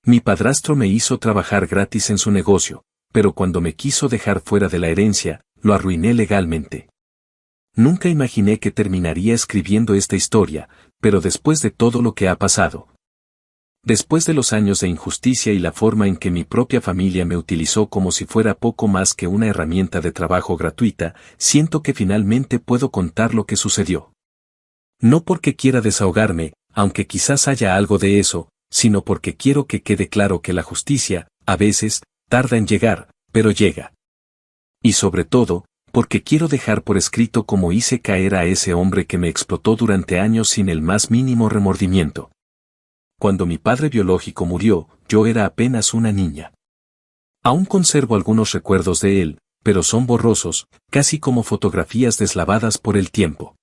Mi padrastro me hizo trabajar gratis en su negocio, pero cuando me quiso dejar fuera de la herencia, lo arruiné legalmente. Nunca imaginé que terminaría escribiendo esta historia, pero después de todo lo que ha pasado, después de los años de injusticia y la forma en que mi propia familia me utilizó como si fuera poco más que una herramienta de trabajo gratuita, siento que finalmente puedo contar lo que sucedió. No porque quiera desahogarme, aunque quizás haya algo de eso, sino porque quiero que quede claro que la justicia, a veces, tarda en llegar, pero llega. Y sobre todo, porque quiero dejar por escrito cómo hice caer a ese hombre que me explotó durante años sin el más mínimo remordimiento. Cuando mi padre biológico murió, yo era apenas una niña. Aún conservo algunos recuerdos de él, pero son borrosos, casi como fotografías deslavadas por el tiempo.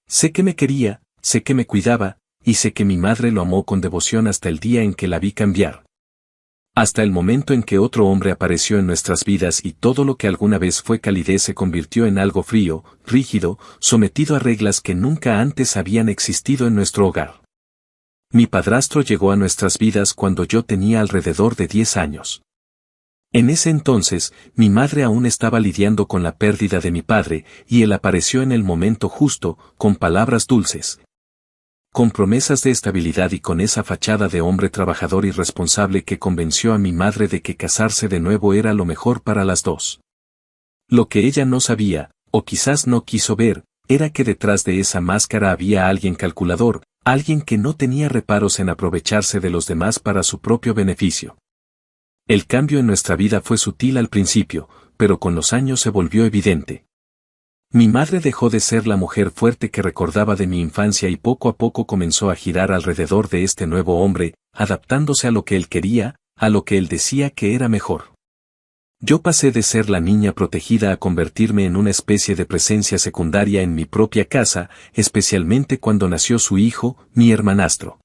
Sé que me quería, sé que me cuidaba, y sé que mi madre lo amó con devoción hasta el día en que la vi cambiar. Hasta el momento en que otro hombre apareció en nuestras vidas y todo lo que alguna vez fue calidez se convirtió en algo frío, rígido, sometido a reglas que nunca antes habían existido en nuestro hogar. Mi padrastro llegó a nuestras vidas cuando yo tenía alrededor de 10 años. En ese entonces, mi madre aún estaba lidiando con la pérdida de mi padre, y él apareció en el momento justo, con palabras dulces, con promesas de estabilidad y con esa fachada de hombre trabajador y responsable que convenció a mi madre de que casarse de nuevo era lo mejor para las dos. Lo que ella no sabía, o quizás no quiso ver, era que detrás de esa máscara había alguien calculador, alguien que no tenía reparos en aprovecharse de los demás para su propio beneficio. El cambio en nuestra vida fue sutil al principio, pero con los años se volvió evidente. Mi madre dejó de ser la mujer fuerte que recordaba de mi infancia y poco a poco comenzó a girar alrededor de este nuevo hombre, adaptándose a lo que él quería, a lo que él decía que era mejor. Yo pasé de ser la niña protegida a convertirme en una especie de presencia secundaria en mi propia casa, especialmente cuando nació su hijo, mi hermanastro.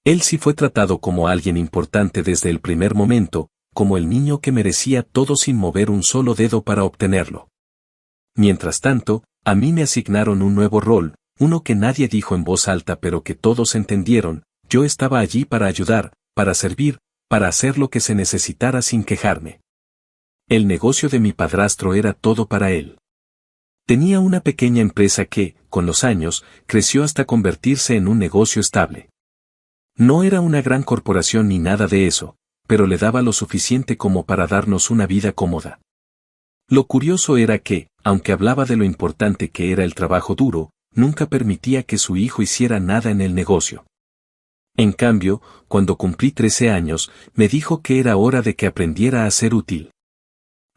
Él sí fue tratado como alguien importante desde el primer momento, como el niño que merecía todo sin mover un solo dedo para obtenerlo. Mientras tanto, a mí me asignaron un nuevo rol, uno que nadie dijo en voz alta pero que todos entendieron. Yo estaba allí para ayudar, para servir, para hacer lo que se necesitara sin quejarme. El negocio de mi padrastro era todo para él. Tenía una pequeña empresa que, con los años, creció hasta convertirse en un negocio estable. No era una gran corporación ni nada de eso, pero le daba lo suficiente como para darnos una vida cómoda. Lo curioso era que, aunque hablaba de lo importante que era el trabajo duro, nunca permitía que su hijo hiciera nada en el negocio. En cambio, cuando cumplí 13 años, me dijo que era hora de que aprendiera a ser útil.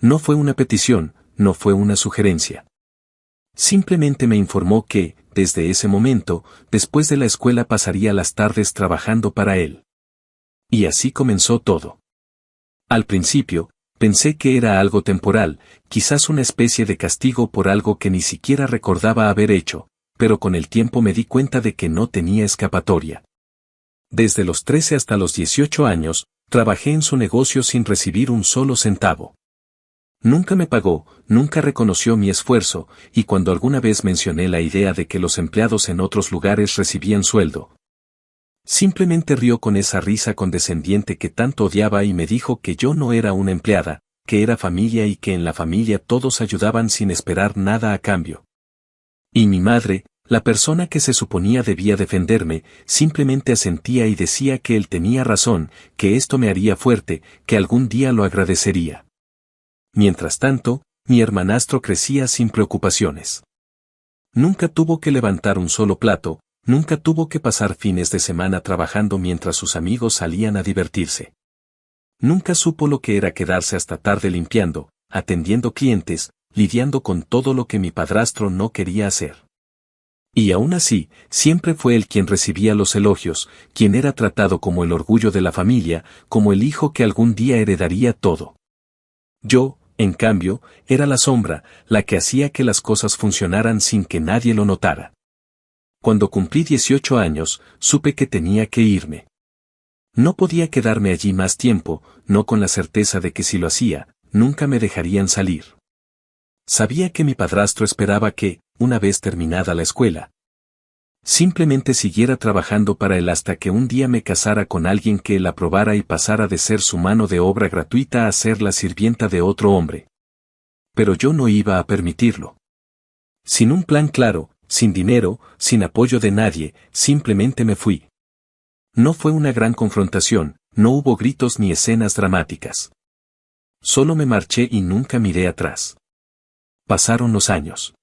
No fue una petición, no fue una sugerencia. Simplemente me informó que, desde ese momento, después de la escuela pasaría las tardes trabajando para él. Y así comenzó todo. Al principio, pensé que era algo temporal, quizás una especie de castigo por algo que ni siquiera recordaba haber hecho, pero con el tiempo me di cuenta de que no tenía escapatoria. Desde los 13 hasta los 18 años, trabajé en su negocio sin recibir un solo centavo. Nunca me pagó, nunca reconoció mi esfuerzo, y cuando alguna vez mencioné la idea de que los empleados en otros lugares recibían sueldo, simplemente rió con esa risa condescendiente que tanto odiaba y me dijo que yo no era una empleada, que era familia y que en la familia todos ayudaban sin esperar nada a cambio. Y mi madre, la persona que se suponía debía defenderme, simplemente asentía y decía que él tenía razón, que esto me haría fuerte, que algún día lo agradecería. Mientras tanto, mi hermanastro crecía sin preocupaciones. Nunca tuvo que levantar un solo plato, nunca tuvo que pasar fines de semana trabajando mientras sus amigos salían a divertirse. Nunca supo lo que era quedarse hasta tarde limpiando, atendiendo clientes, lidiando con todo lo que mi padrastro no quería hacer. Y aún así, siempre fue él quien recibía los elogios, quien era tratado como el orgullo de la familia, como el hijo que algún día heredaría todo. Yo, en cambio, era la sombra, la que hacía que las cosas funcionaran sin que nadie lo notara. Cuando cumplí 18 años, supe que tenía que irme. No podía quedarme allí más tiempo, no con la certeza de que si lo hacía, nunca me dejarían salir. Sabía que mi padrastro esperaba que, una vez terminada la escuela, Simplemente siguiera trabajando para él hasta que un día me casara con alguien que él aprobara y pasara de ser su mano de obra gratuita a ser la sirvienta de otro hombre. Pero yo no iba a permitirlo. Sin un plan claro, sin dinero, sin apoyo de nadie, simplemente me fui. No fue una gran confrontación, no hubo gritos ni escenas dramáticas. Solo me marché y nunca miré atrás. Pasaron los años.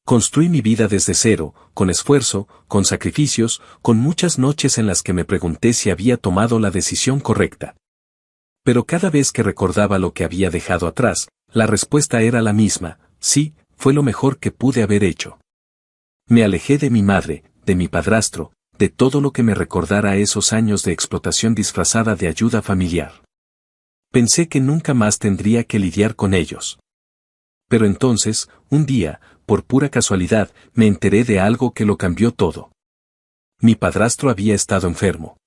Construí mi vida desde cero, con esfuerzo, con sacrificios, con muchas noches en las que me pregunté si había tomado la decisión correcta. Pero cada vez que recordaba lo que había dejado atrás, la respuesta era la misma: sí, fue lo mejor que pude haber hecho. Me alejé de mi madre, de mi padrastro, de todo lo que me recordara esos años de explotación disfrazada de ayuda familiar. Pensé que nunca más tendría que lidiar con ellos. Pero entonces, un día, por pura casualidad, me enteré de algo que lo cambió todo. Mi padrastro había estado enfermo.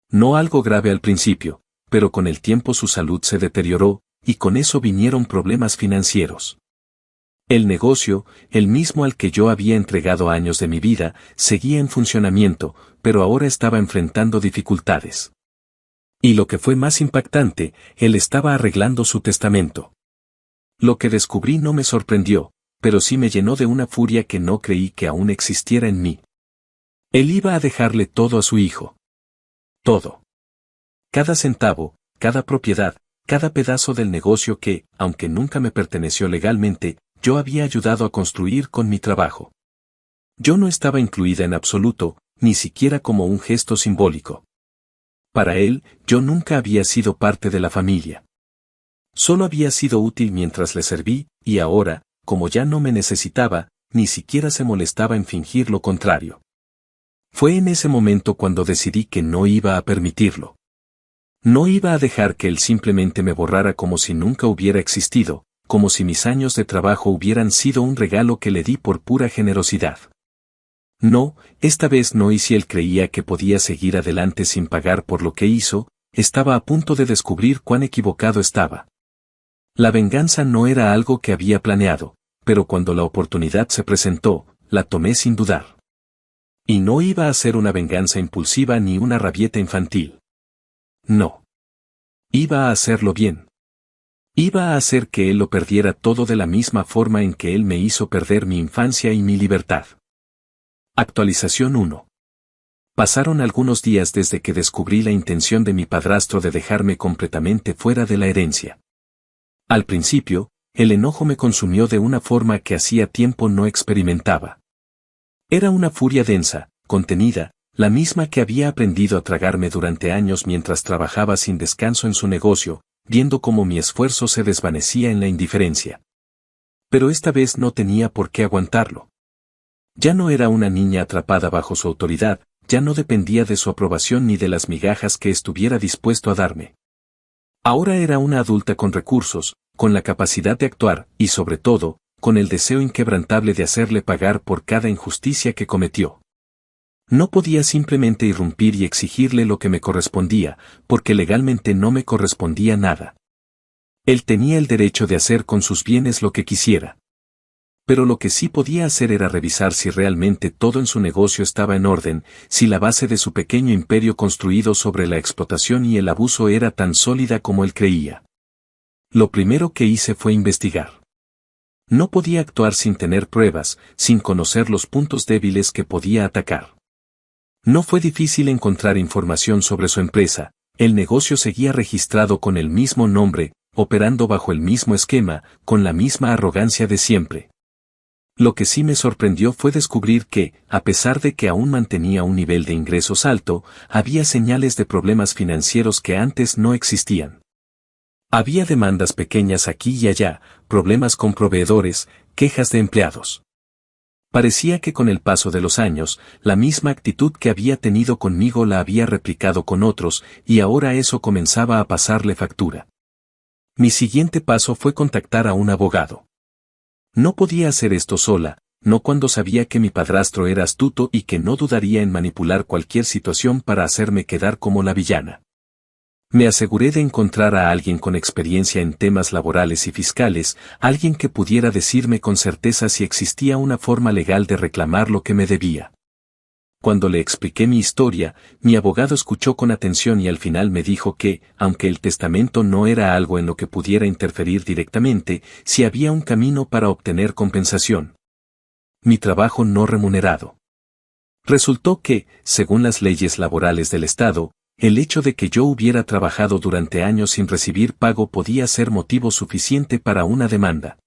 No algo grave al principio, pero con el tiempo su salud se deterioró, y con eso vinieron problemas financieros. El negocio, el mismo al que yo había entregado años de mi vida, seguía en funcionamiento, pero ahora estaba enfrentando dificultades. Y lo que fue más impactante, él estaba arreglando su testamento. Lo que descubrí no me sorprendió, pero sí me llenó de una furia que no creí que aún existiera en mí. Él iba a dejarle todo a su hijo. Todo. Cada centavo, cada propiedad, cada pedazo del negocio que, aunque nunca me perteneció legalmente, yo había ayudado a construir con mi trabajo. Yo no estaba incluida en absoluto, ni siquiera como un gesto simbólico. Para él, yo nunca había sido parte de la familia. Solo había sido útil mientras le serví, y ahora, como ya no me necesitaba, ni siquiera se molestaba en fingir lo contrario. Fue en ese momento cuando decidí que no iba a permitirlo. No iba a dejar que él simplemente me borrara como si nunca hubiera existido, como si mis años de trabajo hubieran sido un regalo que le di por pura generosidad. No, esta vez no, y si él creía que podía seguir adelante sin pagar por lo que hizo, estaba a punto de descubrir cuán equivocado estaba. La venganza no era algo que había planeado, pero cuando la oportunidad se presentó, la tomé sin dudar. Y no iba a ser una venganza impulsiva ni una rabieta infantil. No. Iba a hacerlo bien. Iba a hacer que él lo perdiera todo de la misma forma en que él me hizo perder mi infancia y mi libertad. Actualización 1. Pasaron algunos días desde que descubrí la intención de mi padrastro de dejarme completamente fuera de la herencia. Al principio, el enojo me consumió de una forma que hacía tiempo no experimentaba. Era una furia densa, contenida, la misma que había aprendido a tragarme durante años mientras trabajaba sin descanso en su negocio, viendo cómo mi esfuerzo se desvanecía en la indiferencia. Pero esta vez no tenía por qué aguantarlo. Ya no era una niña atrapada bajo su autoridad, ya no dependía de su aprobación ni de las migajas que estuviera dispuesto a darme. Ahora era una adulta con recursos, con la capacidad de actuar, y sobre todo, con el deseo inquebrantable de hacerle pagar por cada injusticia que cometió. No podía simplemente irrumpir y exigirle lo que me correspondía, porque legalmente no me correspondía nada. Él tenía el derecho de hacer con sus bienes lo que quisiera. Pero lo que sí podía hacer era revisar si realmente todo en su negocio estaba en orden, si la base de su pequeño imperio construido sobre la explotación y el abuso era tan sólida como él creía. Lo primero que hice fue investigar. No podía actuar sin tener pruebas, sin conocer los puntos débiles que podía atacar. No fue difícil encontrar información sobre su empresa, el negocio seguía registrado con el mismo nombre, operando bajo el mismo esquema, con la misma arrogancia de siempre. Lo que sí me sorprendió fue descubrir que, a pesar de que aún mantenía un nivel de ingresos alto, había señales de problemas financieros que antes no existían. Había demandas pequeñas aquí y allá, problemas con proveedores, quejas de empleados. Parecía que con el paso de los años, la misma actitud que había tenido conmigo la había replicado con otros, y ahora eso comenzaba a pasarle factura. Mi siguiente paso fue contactar a un abogado. No podía hacer esto sola, no cuando sabía que mi padrastro era astuto y que no dudaría en manipular cualquier situación para hacerme quedar como la villana. Me aseguré de encontrar a alguien con experiencia en temas laborales y fiscales, alguien que pudiera decirme con certeza si existía una forma legal de reclamar lo que me debía. Cuando le expliqué mi historia, mi abogado escuchó con atención y al final me dijo que, aunque el testamento no era algo en lo que pudiera interferir directamente, sí había un camino para obtener compensación. Mi trabajo no remunerado. Resultó que, según las leyes laborales del Estado, el hecho de que yo hubiera trabajado durante años sin recibir pago podía ser motivo suficiente para una demanda.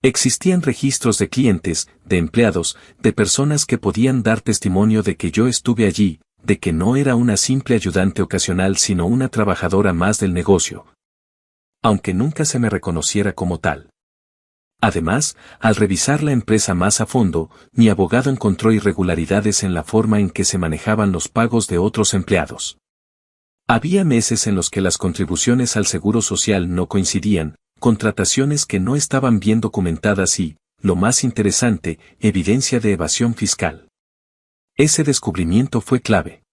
Existían registros de clientes, de empleados, de personas que podían dar testimonio de que yo estuve allí, de que no era una simple ayudante ocasional sino una trabajadora más del negocio. Aunque nunca se me reconociera como tal. Además, al revisar la empresa más a fondo, mi abogado encontró irregularidades en la forma en que se manejaban los pagos de otros empleados. Había meses en los que las contribuciones al seguro social no coincidían, contrataciones que no estaban bien documentadas y, lo más interesante, evidencia de evasión fiscal. Ese descubrimiento fue clave.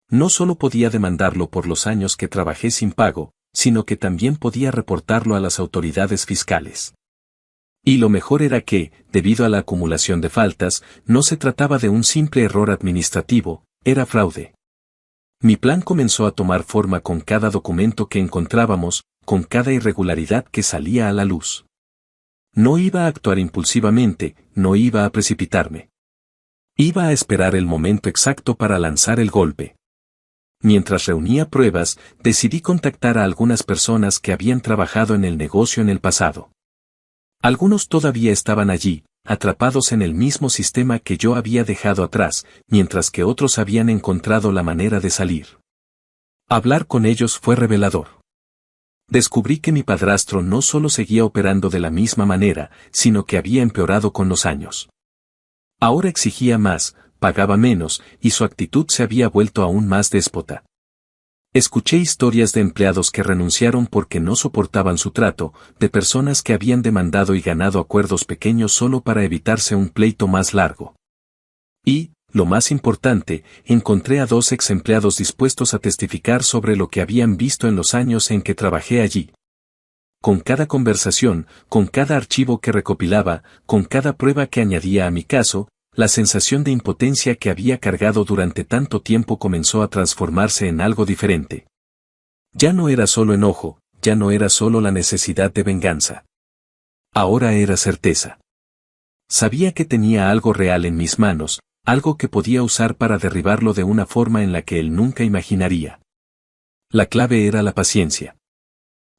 No solo podía demandarlo por los años que trabajé sin pago, sino que también podía reportarlo a las autoridades fiscales. Y lo mejor era que, debido a la acumulación de faltas, no se trataba de un simple error administrativo, era fraude. Mi plan comenzó a tomar forma con cada documento que encontrábamos, con cada irregularidad que salía a la luz. No iba a actuar impulsivamente, no iba a precipitarme. Iba a esperar el momento exacto para lanzar el golpe. Mientras reunía pruebas, decidí contactar a algunas personas que habían trabajado en el negocio en el pasado. Algunos todavía estaban allí, atrapados en el mismo sistema que yo había dejado atrás, mientras que otros habían encontrado la manera de salir. Hablar con ellos fue revelador. Descubrí que mi padrastro no solo seguía operando de la misma manera, sino que había empeorado con los años. Ahora exigía más, pagaba menos, y su actitud se había vuelto aún más déspota. Escuché historias de empleados que renunciaron porque no soportaban su trato, de personas que habían demandado y ganado acuerdos pequeños solo para evitarse un pleito más largo. Y, lo más importante, encontré a 2 ex empleados dispuestos a testificar sobre lo que habían visto en los años en que trabajé allí. Con cada conversación, con cada archivo que recopilaba, con cada prueba que añadía a mi caso, la sensación de impotencia que había cargado durante tanto tiempo comenzó a transformarse en algo diferente. Ya no era solo enojo, ya no era solo la necesidad de venganza. Ahora era certeza. Sabía que tenía algo real en mis manos, algo que podía usar para derribarlo de una forma en la que él nunca imaginaría. La clave era la paciencia.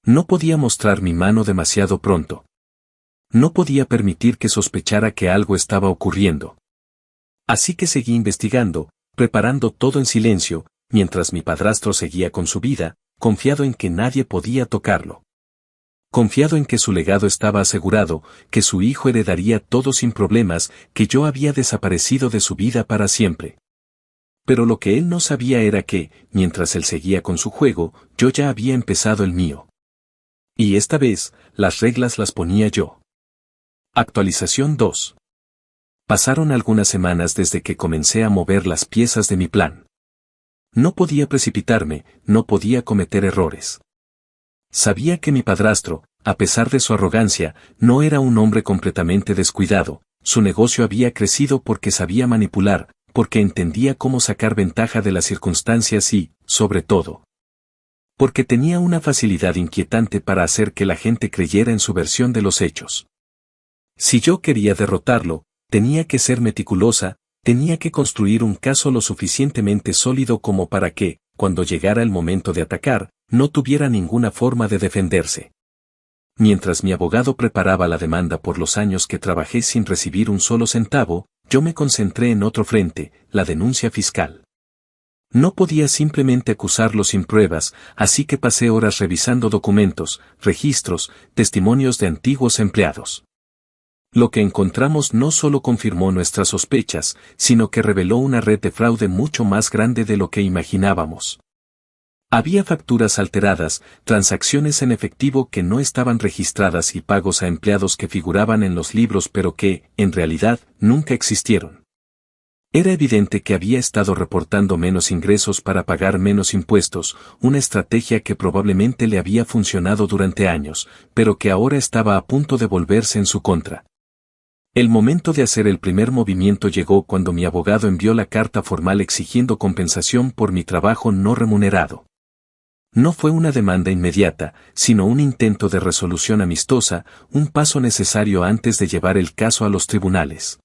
No podía mostrar mi mano demasiado pronto. No podía permitir que sospechara que algo estaba ocurriendo. Así que seguí investigando, preparando todo en silencio, mientras mi padrastro seguía con su vida, confiado en que nadie podía tocarlo. Confiado en que su legado estaba asegurado, que su hijo heredaría todo sin problemas, que yo había desaparecido de su vida para siempre. Pero lo que él no sabía era que, mientras él seguía con su juego, yo ya había empezado el mío. Y esta vez, las reglas las ponía yo. Actualización 2. Pasaron algunas semanas desde que comencé a mover las piezas de mi plan. No podía precipitarme, no podía cometer errores. Sabía que mi padrastro, a pesar de su arrogancia, no era un hombre completamente descuidado, su negocio había crecido porque sabía manipular, porque entendía cómo sacar ventaja de las circunstancias y, sobre todo, porque tenía una facilidad inquietante para hacer que la gente creyera en su versión de los hechos. Si yo quería derrotarlo, tenía que ser meticulosa, tenía que construir un caso lo suficientemente sólido como para que, cuando llegara el momento de atacar, no tuviera ninguna forma de defenderse. Mientras mi abogado preparaba la demanda por los años que trabajé sin recibir un solo centavo, yo me concentré en otro frente, la denuncia fiscal. No podía simplemente acusarlo sin pruebas, así que pasé horas revisando documentos, registros, testimonios de antiguos empleados. Lo que encontramos no solo confirmó nuestras sospechas, sino que reveló una red de fraude mucho más grande de lo que imaginábamos. Había facturas alteradas, transacciones en efectivo que no estaban registradas y pagos a empleados que figuraban en los libros pero que, en realidad, nunca existieron. Era evidente que había estado reportando menos ingresos para pagar menos impuestos, una estrategia que probablemente le había funcionado durante años, pero que ahora estaba a punto de volverse en su contra. El momento de hacer el primer movimiento llegó cuando mi abogado envió la carta formal exigiendo compensación por mi trabajo no remunerado. No fue una demanda inmediata, sino un intento de resolución amistosa, un paso necesario antes de llevar el caso a los tribunales.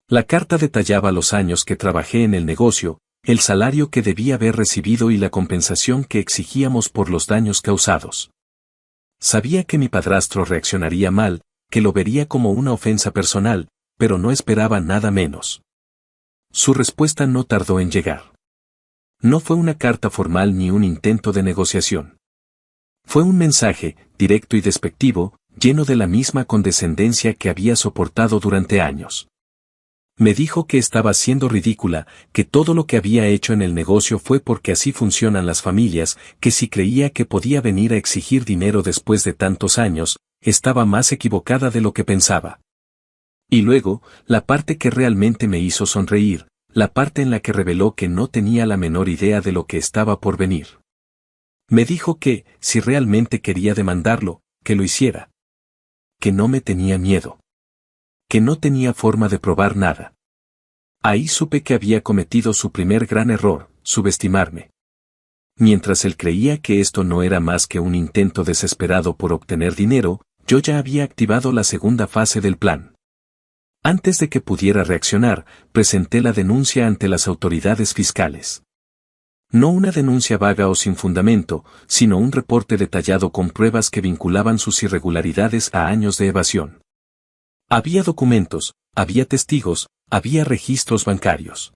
La carta detallaba los años que trabajé en el negocio, el salario que debía haber recibido y la compensación que exigíamos por los daños causados. Sabía que mi padrastro reaccionaría mal, que lo vería como una ofensa personal, pero no esperaba nada menos. Su respuesta no tardó en llegar. No fue una carta formal ni un intento de negociación. Fue un mensaje, directo y despectivo, lleno de la misma condescendencia que había soportado durante años. Me dijo que estaba siendo ridícula, que todo lo que había hecho en el negocio fue porque así funcionan las familias, que si creía que podía venir a exigir dinero después de tantos años, estaba más equivocada de lo que pensaba. Y luego, la parte que realmente me hizo sonreír, la parte en la que reveló que no tenía la menor idea de lo que estaba por venir. Me dijo que, si realmente quería demandarlo, que lo hiciera. Que no me tenía miedo. Que no tenía forma de probar nada. Ahí supe que había cometido su primer gran error, subestimarme. Mientras él creía que esto no era más que un intento desesperado por obtener dinero, yo ya había activado la segunda fase del plan. Antes de que pudiera reaccionar, presenté la denuncia ante las autoridades fiscales. No una denuncia vaga o sin fundamento, sino un reporte detallado con pruebas que vinculaban sus irregularidades a años de evasión. Había documentos, había testigos, había registros bancarios.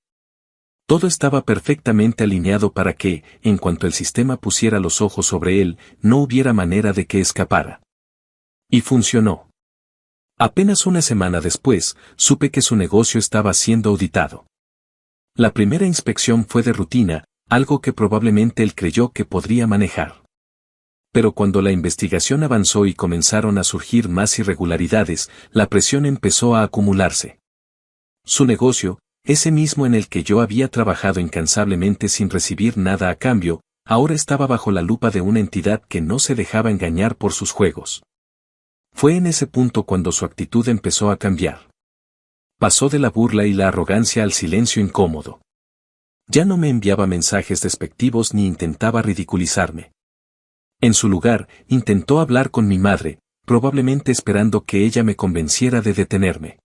Todo estaba perfectamente alineado para que, en cuanto el sistema pusiera los ojos sobre él, no hubiera manera de que escapara. Y funcionó. Apenas una semana después, supe que su negocio estaba siendo auditado. La primera inspección fue de rutina, algo que probablemente él creyó que podría manejar. Pero cuando la investigación avanzó y comenzaron a surgir más irregularidades, la presión empezó a acumularse. Su negocio, ese mismo en el que yo había trabajado incansablemente sin recibir nada a cambio, ahora estaba bajo la lupa de una entidad que no se dejaba engañar por sus juegos. Fue en ese punto cuando su actitud empezó a cambiar. Pasó de la burla y la arrogancia al silencio incómodo. Ya no me enviaba mensajes despectivos ni intentaba ridiculizarme. En su lugar, intentó hablar con mi madre, probablemente esperando que ella me convenciera de detenerme.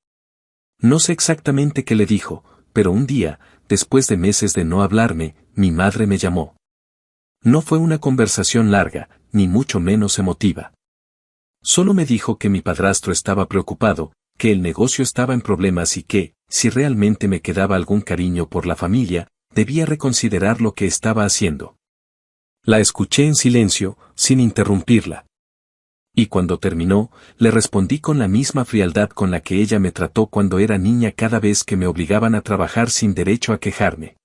No sé exactamente qué le dijo, pero un día, después de meses de no hablarme, mi madre me llamó. No fue una conversación larga, ni mucho menos emotiva. Solo me dijo que mi padrastro estaba preocupado, que el negocio estaba en problemas y que, si realmente me quedaba algún cariño por la familia, debía reconsiderar lo que estaba haciendo. La escuché en silencio, sin interrumpirla. Y cuando terminó, le respondí con la misma frialdad con la que ella me trató cuando era niña cada vez que me obligaban a trabajar sin derecho a quejarme.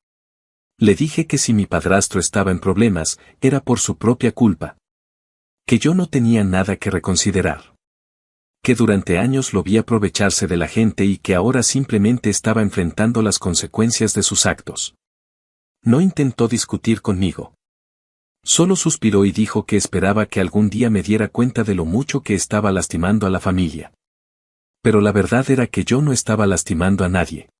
Le dije que si mi padrastro estaba en problemas, era por su propia culpa. Que yo no tenía nada que reconsiderar. Que durante años lo vi aprovecharse de la gente y que ahora simplemente estaba enfrentando las consecuencias de sus actos. No intentó discutir conmigo. Solo suspiró y dijo que esperaba que algún día me diera cuenta de lo mucho que estaba lastimando a la familia. Pero la verdad era que yo no estaba lastimando a nadie.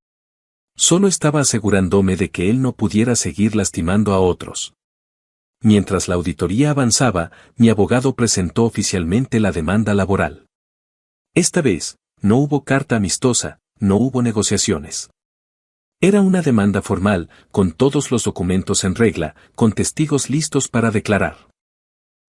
Solo estaba asegurándome de que él no pudiera seguir lastimando a otros. Mientras la auditoría avanzaba, mi abogado presentó oficialmente la demanda laboral. Esta vez, no hubo carta amistosa, no hubo negociaciones. Era una demanda formal, con todos los documentos en regla, con testigos listos para declarar.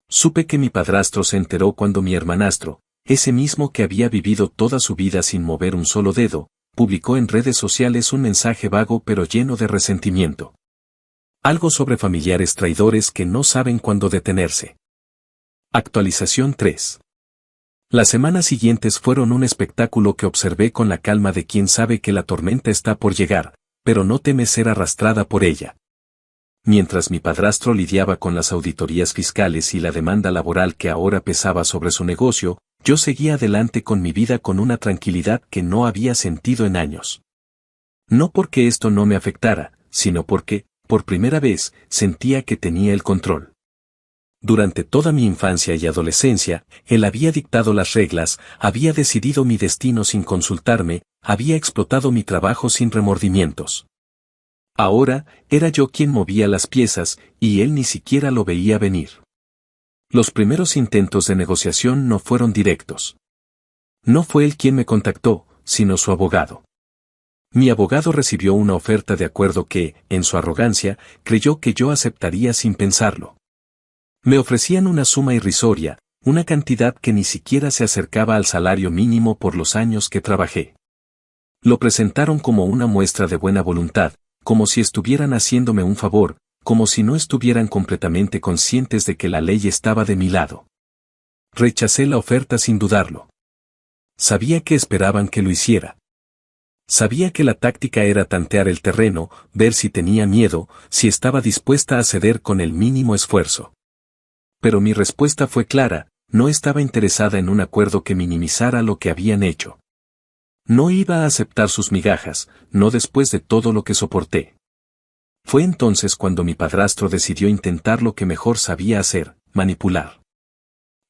Supe que mi padrastro se enteró cuando mi hermanastro, ese mismo que había vivido toda su vida sin mover un solo dedo, publicó en redes sociales un mensaje vago pero lleno de resentimiento. Algo sobre familiares traidores que no saben cuándo detenerse. Actualización 3. Las semanas siguientes fueron un espectáculo que observé con la calma de quien sabe que la tormenta está por llegar, pero no teme ser arrastrada por ella. Mientras mi padrastro lidiaba con las auditorías fiscales y la demanda laboral que ahora pesaba sobre su negocio, yo seguía adelante con mi vida con una tranquilidad que no había sentido en años. No porque esto no me afectara, sino porque, por primera vez, sentía que tenía el control. Durante toda mi infancia y adolescencia, él había dictado las reglas, había decidido mi destino sin consultarme, había explotado mi trabajo sin remordimientos. Ahora, era yo quien movía las piezas, y él ni siquiera lo veía venir. Los primeros intentos de negociación no fueron directos. No fue él quien me contactó, sino su abogado. Mi abogado recibió una oferta de acuerdo que, en su arrogancia, creyó que yo aceptaría sin pensarlo. Me ofrecían una suma irrisoria, una cantidad que ni siquiera se acercaba al salario mínimo por los años que trabajé. Lo presentaron como una muestra de buena voluntad, como si estuvieran haciéndome un favor, como si no estuvieran completamente conscientes de que la ley estaba de mi lado. Rechacé la oferta sin dudarlo. Sabía que esperaban que lo hiciera. Sabía que la táctica era tantear el terreno, ver si tenía miedo, si estaba dispuesta a ceder con el mínimo esfuerzo. Pero mi respuesta fue clara, no estaba interesada en un acuerdo que minimizara lo que habían hecho. No iba a aceptar sus migajas, no después de todo lo que soporté. Fue entonces cuando mi padrastro decidió intentar lo que mejor sabía hacer, manipular.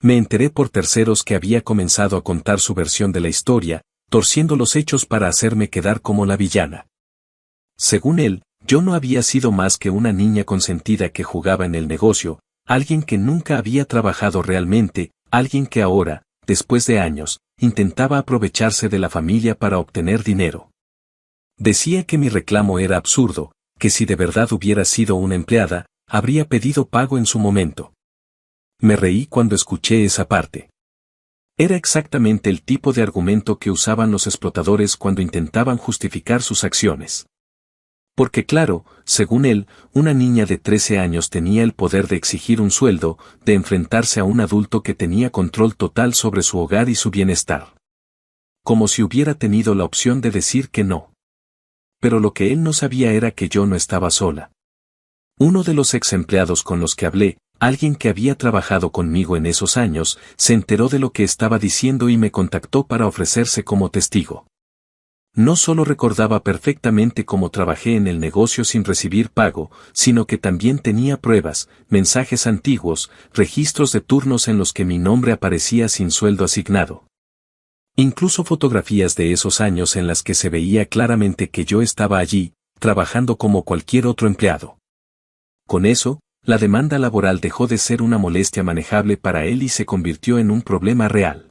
Me enteré por terceros que había comenzado a contar su versión de la historia, torciendo los hechos para hacerme quedar como la villana. Según él, yo no había sido más que una niña consentida que jugaba en el negocio, alguien que nunca había trabajado realmente, alguien que ahora, después de años, intentaba aprovecharse de la familia para obtener dinero. Decía que mi reclamo era absurdo, que si de verdad hubiera sido una empleada, habría pedido pago en su momento. Me reí cuando escuché esa parte. Era exactamente el tipo de argumento que usaban los explotadores cuando intentaban justificar sus acciones. Porque claro, según él, una niña de 13 años tenía el poder de exigir un sueldo, de enfrentarse a un adulto que tenía control total sobre su hogar y su bienestar. Como si hubiera tenido la opción de decir que no. Pero lo que él no sabía era que yo no estaba sola. Uno de los ex empleados con los que hablé, alguien que había trabajado conmigo en esos años, se enteró de lo que estaba diciendo y me contactó para ofrecerse como testigo. No solo recordaba perfectamente cómo trabajé en el negocio sin recibir pago, sino que también tenía pruebas, mensajes antiguos, registros de turnos en los que mi nombre aparecía sin sueldo asignado. Incluso fotografías de esos años en las que se veía claramente que yo estaba allí, trabajando como cualquier otro empleado. Con eso, la demanda laboral dejó de ser una molestia manejable para él y se convirtió en un problema real.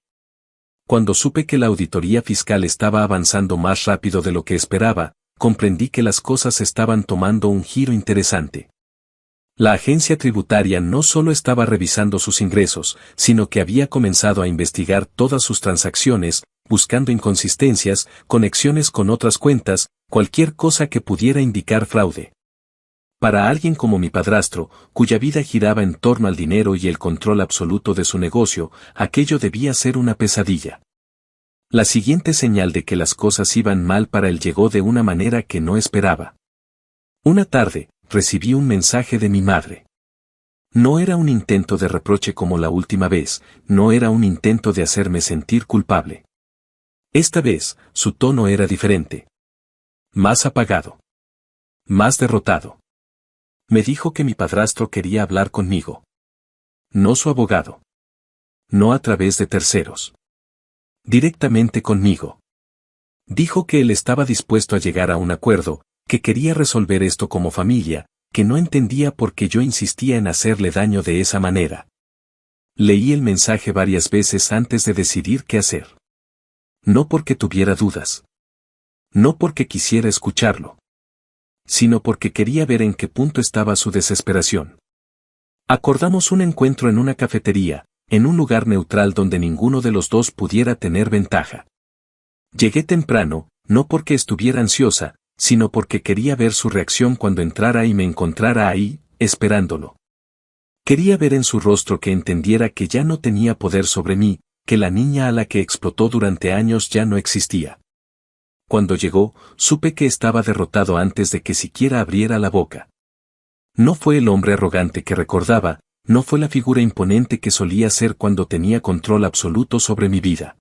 Cuando supe que la auditoría fiscal estaba avanzando más rápido de lo que esperaba, comprendí que las cosas estaban tomando un giro interesante. La agencia tributaria no solo estaba revisando sus ingresos, sino que había comenzado a investigar todas sus transacciones, buscando inconsistencias, conexiones con otras cuentas, cualquier cosa que pudiera indicar fraude. Para alguien como mi padrastro, cuya vida giraba en torno al dinero y el control absoluto de su negocio, aquello debía ser una pesadilla. La siguiente señal de que las cosas iban mal para él llegó de una manera que no esperaba. Una tarde, recibí un mensaje de mi madre. No era un intento de reproche como la última vez, no era un intento de hacerme sentir culpable. Esta vez, su tono era diferente. Más apagado. Más derrotado. Me dijo que mi padrastro quería hablar conmigo. No su abogado. No a través de terceros. Directamente conmigo. Dijo que él estaba dispuesto a llegar a un acuerdo, que quería resolver esto como familia, que no entendía por qué yo insistía en hacerle daño de esa manera. Leí el mensaje varias veces antes de decidir qué hacer. No porque tuviera dudas. No porque quisiera escucharlo. Sino porque quería ver en qué punto estaba su desesperación. Acordamos un encuentro en una cafetería, en un lugar neutral donde ninguno de los dos pudiera tener ventaja. Llegué temprano, no porque estuviera ansiosa, sino porque quería ver su reacción cuando entrara y me encontrara ahí, esperándolo. Quería ver en su rostro que entendiera que ya no tenía poder sobre mí, que la niña a la que explotó durante años ya no existía. Cuando llegó, supe que estaba derrotado antes de que siquiera abriera la boca. No fue el hombre arrogante que recordaba, no fue la figura imponente que solía ser cuando tenía control absoluto sobre mi vida.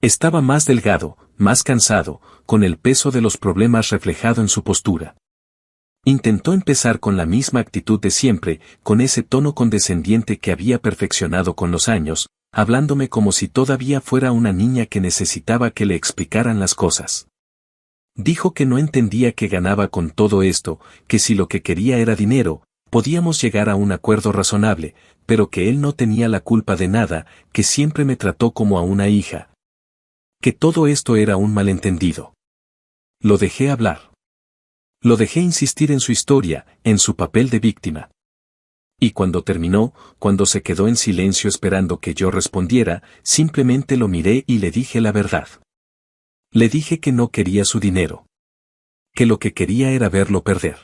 Estaba más delgado, más cansado, con el peso de los problemas reflejado en su postura. Intentó empezar con la misma actitud de siempre, con ese tono condescendiente que había perfeccionado con los años, hablándome como si todavía fuera una niña que necesitaba que le explicaran las cosas. Dijo que no entendía qué ganaba con todo esto, que si lo que quería era dinero, podíamos llegar a un acuerdo razonable, pero que él no tenía la culpa de nada, que siempre me trató como a una hija. Que todo esto era un malentendido. Lo dejé hablar. Lo dejé insistir en su historia, en su papel de víctima. Y cuando terminó, cuando se quedó en silencio esperando que yo respondiera, simplemente lo miré y le dije la verdad. Le dije que no quería su dinero. Que lo que quería era verlo perder.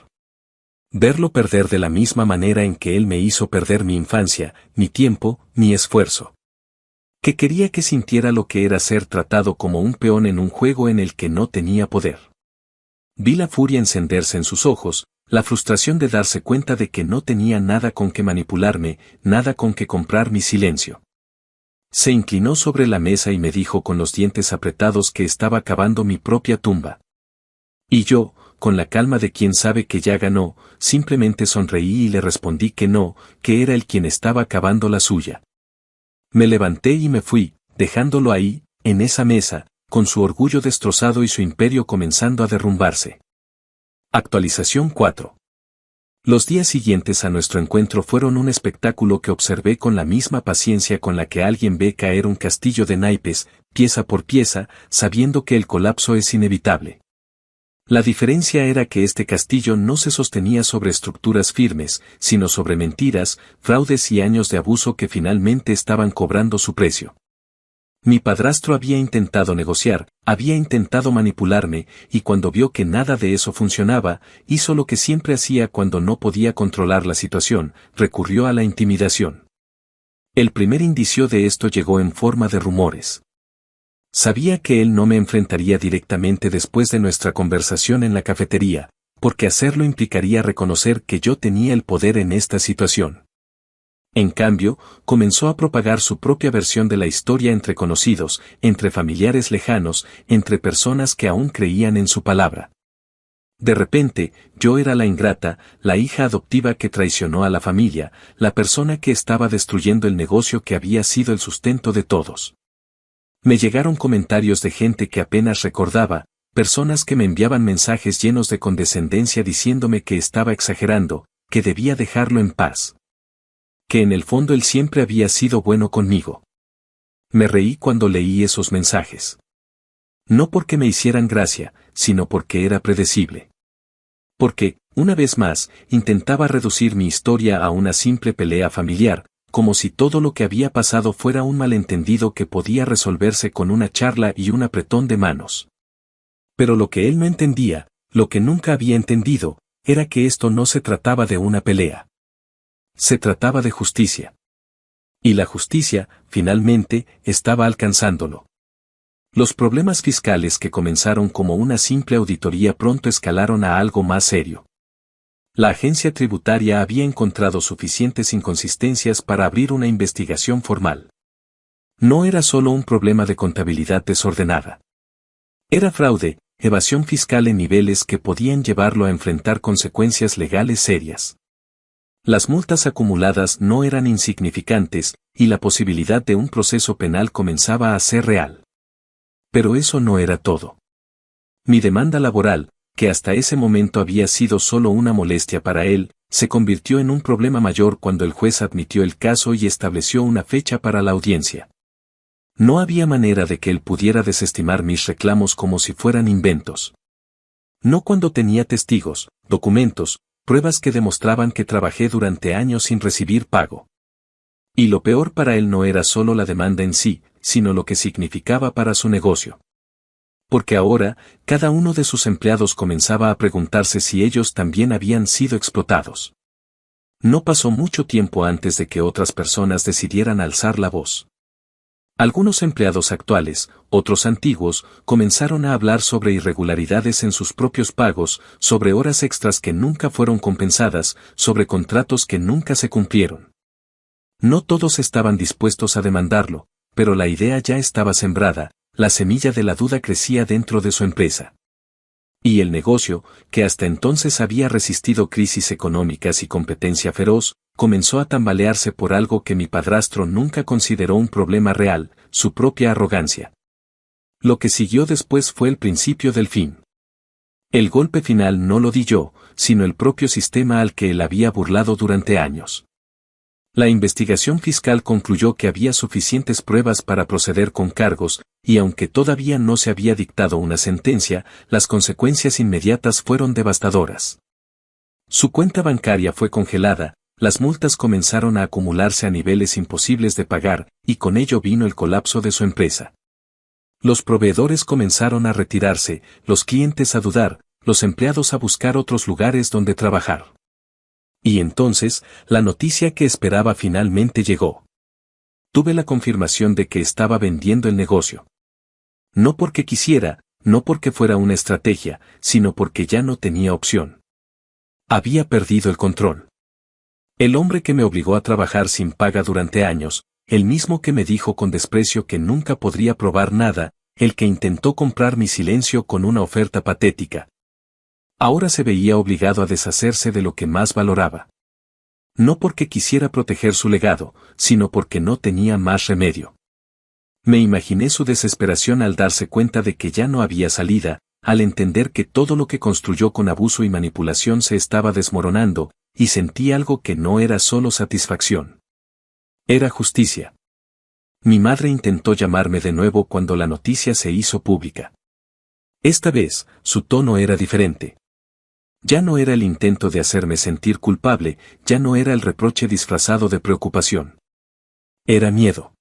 Verlo perder de la misma manera en que él me hizo perder mi infancia, mi tiempo, mi esfuerzo. Que quería que sintiera lo que era ser tratado como un peón en un juego en el que no tenía poder. Vi la furia encenderse en sus ojos, la frustración de darse cuenta de que no tenía nada con que manipularme, nada con que comprar mi silencio. Se inclinó sobre la mesa y me dijo con los dientes apretados que estaba cavando mi propia tumba. Y yo, con la calma de quien sabe que ya ganó, simplemente sonreí y le respondí que no, que era él quien estaba cavando la suya. Me levanté y me fui, dejándolo ahí, en esa mesa, con su orgullo destrozado y su imperio comenzando a derrumbarse. Actualización 4. Los días siguientes a nuestro encuentro fueron un espectáculo que observé con la misma paciencia con la que alguien ve caer un castillo de naipes, pieza por pieza, sabiendo que el colapso es inevitable. La diferencia era que este castillo no se sostenía sobre estructuras firmes, sino sobre mentiras, fraudes y años de abuso que finalmente estaban cobrando su precio. Mi padrastro había intentado negociar, había intentado manipularme, y cuando vio que nada de eso funcionaba, hizo lo que siempre hacía cuando no podía controlar la situación, recurrió a la intimidación. El primer indicio de esto llegó en forma de rumores. Sabía que él no me enfrentaría directamente después de nuestra conversación en la cafetería, porque hacerlo implicaría reconocer que yo tenía el poder en esta situación. En cambio, comenzó a propagar su propia versión de la historia entre conocidos, entre familiares lejanos, entre personas que aún creían en su palabra. De repente, yo era la ingrata, la hija adoptiva que traicionó a la familia, la persona que estaba destruyendo el negocio que había sido el sustento de todos. Me llegaron comentarios de gente que apenas recordaba, personas que me enviaban mensajes llenos de condescendencia diciéndome que estaba exagerando, que debía dejarlo en paz. Que en el fondo él siempre había sido bueno conmigo. Me reí cuando leí esos mensajes. No porque me hicieran gracia, sino porque era predecible. Porque, una vez más, intentaba reducir mi historia a una simple pelea familiar, como si todo lo que había pasado fuera un malentendido que podía resolverse con una charla y un apretón de manos. Pero lo que él no entendía, lo que nunca había entendido, era que esto no se trataba de una pelea. Se trataba de justicia. Y la justicia, finalmente, estaba alcanzándolo. Los problemas fiscales que comenzaron como una simple auditoría pronto escalaron a algo más serio. La agencia tributaria había encontrado suficientes inconsistencias para abrir una investigación formal. No era solo un problema de contabilidad desordenada. Era fraude, evasión fiscal en niveles que podían llevarlo a enfrentar consecuencias legales serias. Las multas acumuladas no eran insignificantes, y la posibilidad de un proceso penal comenzaba a ser real. Pero eso no era todo. Mi demanda laboral, que hasta ese momento había sido solo una molestia para él, se convirtió en un problema mayor cuando el juez admitió el caso y estableció una fecha para la audiencia. No había manera de que él pudiera desestimar mis reclamos como si fueran inventos. No cuando tenía testigos, documentos, pruebas que demostraban que trabajé durante años sin recibir pago. Y lo peor para él no era solo la demanda en sí, sino lo que significaba para su negocio. Porque ahora, cada uno de sus empleados comenzaba a preguntarse si ellos también habían sido explotados. No pasó mucho tiempo antes de que otras personas decidieran alzar la voz. Algunos empleados actuales, otros antiguos, comenzaron a hablar sobre irregularidades en sus propios pagos, sobre horas extras que nunca fueron compensadas, sobre contratos que nunca se cumplieron. No todos estaban dispuestos a demandarlo, pero la idea ya estaba sembrada, la semilla de la duda crecía dentro de su empresa. Y el negocio, que hasta entonces había resistido crisis económicas y competencia feroz, comenzó a tambalearse por algo que mi padrastro nunca consideró un problema real, su propia arrogancia. Lo que siguió después fue el principio del fin. El golpe final no lo di yo, sino el propio sistema al que él había burlado durante años. La investigación fiscal concluyó que había suficientes pruebas para proceder con cargos, y aunque todavía no se había dictado una sentencia, las consecuencias inmediatas fueron devastadoras. Su cuenta bancaria fue congelada, las multas comenzaron a acumularse a niveles imposibles de pagar, y con ello vino el colapso de su empresa. Los proveedores comenzaron a retirarse, los clientes a dudar, los empleados a buscar otros lugares donde trabajar. Y entonces, la noticia que esperaba finalmente llegó. Tuve la confirmación de que estaba vendiendo el negocio. No porque quisiera, no porque fuera una estrategia, sino porque ya no tenía opción. Había perdido el control. El hombre que me obligó a trabajar sin paga durante años, el mismo que me dijo con desprecio que nunca podría probar nada, el que intentó comprar mi silencio con una oferta patética. Ahora se veía obligado a deshacerse de lo que más valoraba. No porque quisiera proteger su legado, sino porque no tenía más remedio. Me imaginé su desesperación al darse cuenta de que ya no había salida, al entender que todo lo que construyó con abuso y manipulación se estaba desmoronando, y sentí algo que no era solo satisfacción. Era justicia. Mi madre intentó llamarme de nuevo cuando la noticia se hizo pública. Esta vez, su tono era diferente. Ya no era el intento de hacerme sentir culpable, ya no era el reproche disfrazado de preocupación. Era miedo.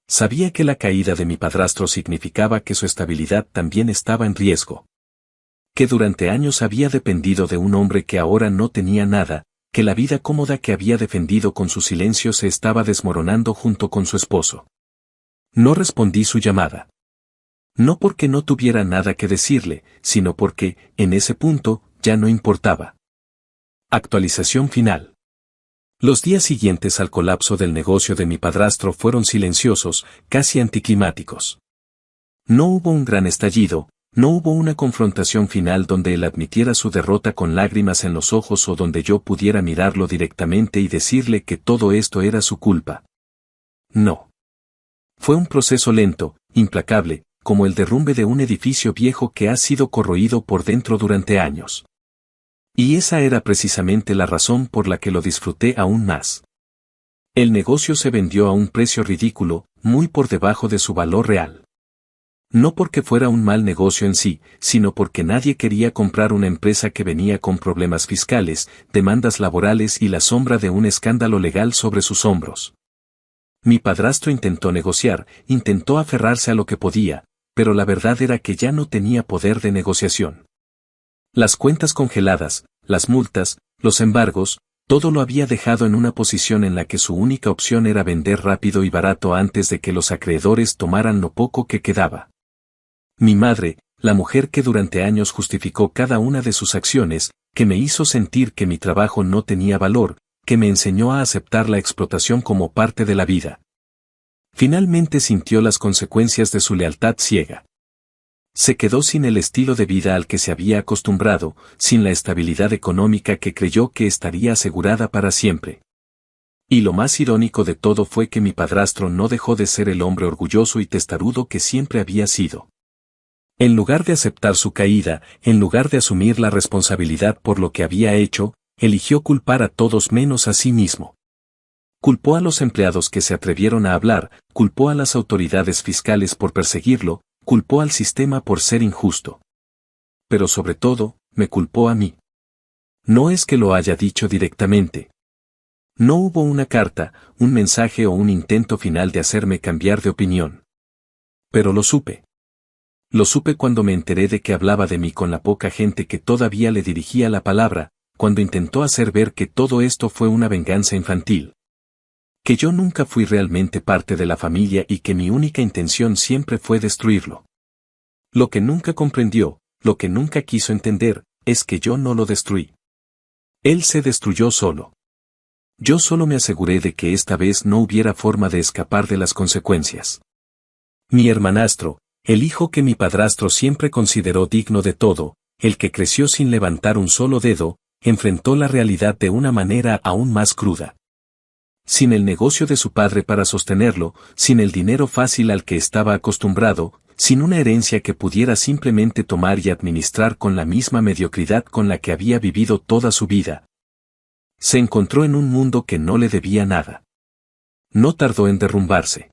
Sabía que la caída de mi padrastro significaba que su estabilidad también estaba en riesgo. Que durante años había dependido de un hombre que ahora no tenía nada, que la vida cómoda que había defendido con su silencio se estaba desmoronando junto con su esposo. No respondí su llamada. No porque no tuviera nada que decirle, sino porque, en ese punto, ya no importaba. Actualización final. Los días siguientes al colapso del negocio de mi padrastro fueron silenciosos, casi anticlimáticos. No hubo un gran estallido, no hubo una confrontación final donde él admitiera su derrota con lágrimas en los ojos o donde yo pudiera mirarlo directamente y decirle que todo esto era su culpa. No. Fue un proceso lento, implacable, como el derrumbe de un edificio viejo que ha sido corroído por dentro durante años. Y esa era precisamente la razón por la que lo disfruté aún más. El negocio se vendió a un precio ridículo, muy por debajo de su valor real. No porque fuera un mal negocio en sí, sino porque nadie quería comprar una empresa que venía con problemas fiscales, demandas laborales y la sombra de un escándalo legal sobre sus hombros. Mi padrastro intentó negociar, intentó aferrarse a lo que podía, pero la verdad era que ya no tenía poder de negociación. Las cuentas congeladas, las multas, los embargos, todo lo había dejado en una posición en la que su única opción era vender rápido y barato antes de que los acreedores tomaran lo poco que quedaba. Mi madre, la mujer que durante años justificó cada una de sus acciones, que me hizo sentir que mi trabajo no tenía valor, que me enseñó a aceptar la explotación como parte de la vida. Finalmente sintió las consecuencias de su lealtad ciega. Se quedó sin el estilo de vida al que se había acostumbrado, sin la estabilidad económica que creyó que estaría asegurada para siempre. Y lo más irónico de todo fue que mi padrastro no dejó de ser el hombre orgulloso y testarudo que siempre había sido. En lugar de aceptar su caída, en lugar de asumir la responsabilidad por lo que había hecho, eligió culpar a todos menos a sí mismo. Culpó a los empleados que se atrevieron a hablar, culpó a las autoridades fiscales por perseguirlo, culpó al sistema por ser injusto. Pero sobre todo, me culpó a mí. No es que lo haya dicho directamente. No hubo una carta, un mensaje o un intento final de hacerme cambiar de opinión. Pero lo supe. Lo supe cuando me enteré de que hablaba de mí con la poca gente que todavía le dirigía la palabra, cuando intentó hacer ver que todo esto fue una venganza infantil. Que yo nunca fui realmente parte de la familia y que mi única intención siempre fue destruirlo. Lo que nunca comprendió, lo que nunca quiso entender, es que yo no lo destruí. Él se destruyó solo. Yo solo me aseguré de que esta vez no hubiera forma de escapar de las consecuencias. Mi hermanastro, el hijo que mi padrastro siempre consideró digno de todo, el que creció sin levantar un solo dedo, enfrentó la realidad de una manera aún más cruda. Sin el negocio de su padre para sostenerlo, sin el dinero fácil al que estaba acostumbrado, sin una herencia que pudiera simplemente tomar y administrar con la misma mediocridad con la que había vivido toda su vida, se encontró en un mundo que no le debía nada. No tardó en derrumbarse.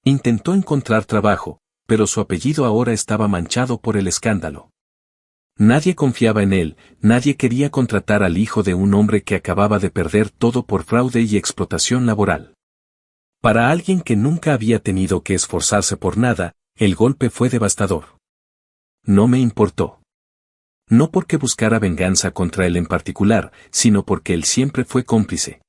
Intentó encontrar trabajo, pero su apellido ahora estaba manchado por el escándalo. Nadie confiaba en él, nadie quería contratar al hijo de un hombre que acababa de perder todo por fraude y explotación laboral. Para alguien que nunca había tenido que esforzarse por nada, el golpe fue devastador. No me importó. No porque buscara venganza contra él en particular, sino porque él siempre fue cómplice.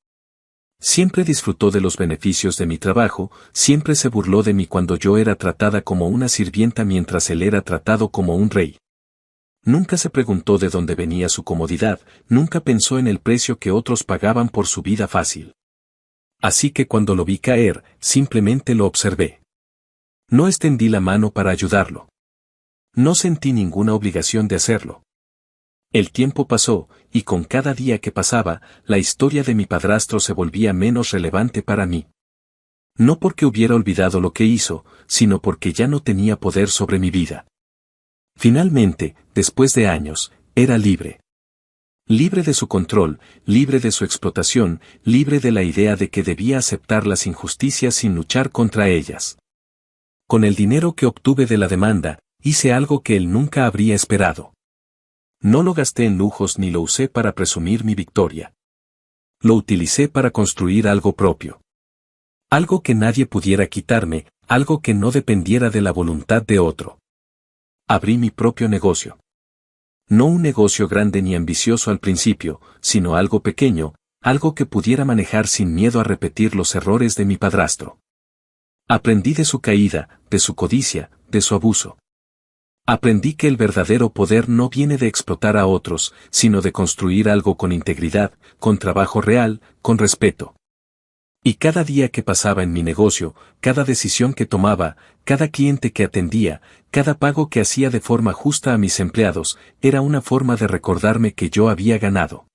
Siempre disfrutó de los beneficios de mi trabajo, siempre se burló de mí cuando yo era tratada como una sirvienta mientras él era tratado como un rey. Nunca se preguntó de dónde venía su comodidad, nunca pensó en el precio que otros pagaban por su vida fácil. Así que cuando lo vi caer, simplemente lo observé. No extendí la mano para ayudarlo. No sentí ninguna obligación de hacerlo. El tiempo pasó, y con cada día que pasaba, la historia de mi padrastro se volvía menos relevante para mí. No porque hubiera olvidado lo que hizo, sino porque ya no tenía poder sobre mi vida. Finalmente, después de años, era libre. Libre de su control, libre de su explotación, libre de la idea de que debía aceptar las injusticias sin luchar contra ellas. Con el dinero que obtuve de la demanda, hice algo que él nunca habría esperado. No lo gasté en lujos ni lo usé para presumir mi victoria. Lo utilicé para construir algo propio. Algo que nadie pudiera quitarme, algo que no dependiera de la voluntad de otro. Abrí mi propio negocio. No un negocio grande ni ambicioso al principio, sino algo pequeño, algo que pudiera manejar sin miedo a repetir los errores de mi padrastro. Aprendí de su caída, de su codicia, de su abuso. Aprendí que el verdadero poder no viene de explotar a otros, sino de construir algo con integridad, con trabajo real, con respeto. Y cada día que pasaba en mi negocio, cada decisión que tomaba, cada cliente que atendía, cada pago que hacía de forma justa a mis empleados, era una forma de recordarme que yo había ganado.